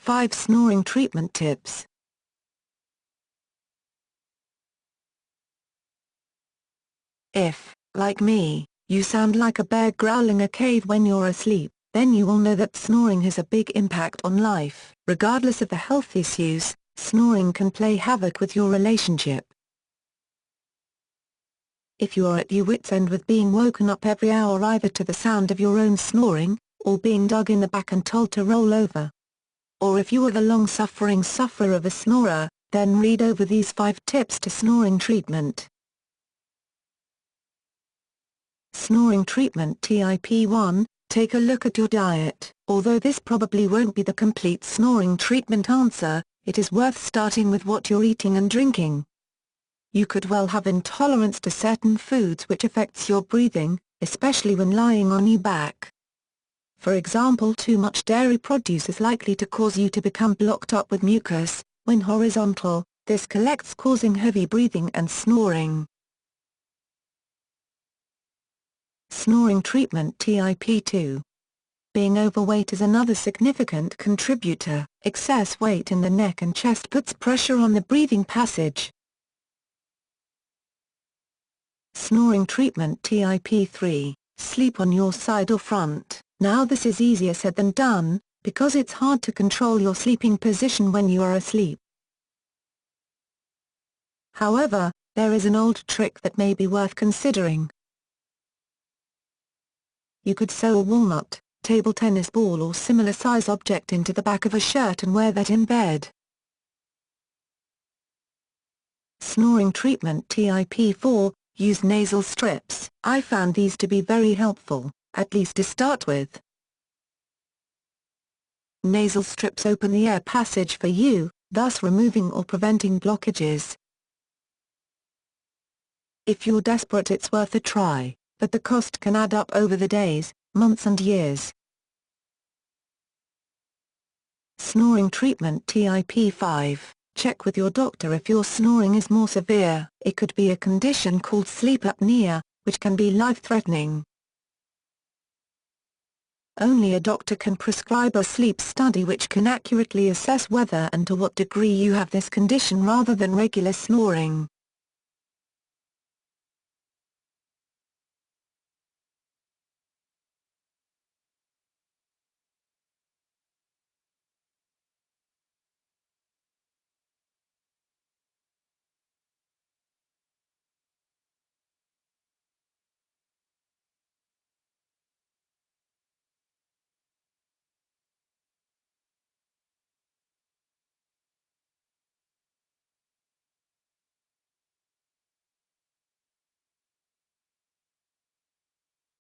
5 Snoring treatment tips. If, like me, you sound like a bear growling a cave when you're asleep, then you will know that snoring has a big impact on life. Regardless of the health issues, snoring can play havoc with your relationship. If you are at your wit's end with being woken up every hour either to the sound of your own snoring, or being dug in the back and told to roll over, or if you are the long-suffering sufferer of a snorer, then read over these 5 tips to snoring treatment. Snoring treatment Tip 1, take a look at your diet. Although this probably won't be the complete snoring treatment answer, it is worth starting with what you're eating and drinking. You could well have intolerance to certain foods which affects your breathing, especially when lying on your back. For example, too much dairy produce is likely to cause you to become blocked up with mucus. When horizontal, this collects causing heavy breathing and snoring. Snoring treatment Tip 2. Being overweight is another significant contributor. Excess weight in the neck and chest puts pressure on the breathing passage. Snoring treatment Tip 3. Sleep on your side or front. Now this is easier said than done, because it's hard to control your sleeping position when you are asleep. However, there is an old trick that may be worth considering. You could sew a walnut, table tennis ball or similar size object into the back of a shirt and wear that in bed. Snoring treatment Tip 4. Use nasal strips. I found these to be very helpful, at least to start with. Nasal strips open the air passage for you, thus removing or preventing blockages. If you're desperate, it's worth a try, but the cost can add up over the days, months and years. Snoring treatment Tip 5. Check with your doctor if your snoring is more severe. It could be a condition called sleep apnea, which can be life-threatening. Only a doctor can prescribe a sleep study which can accurately assess whether and to what degree you have this condition rather than regular snoring.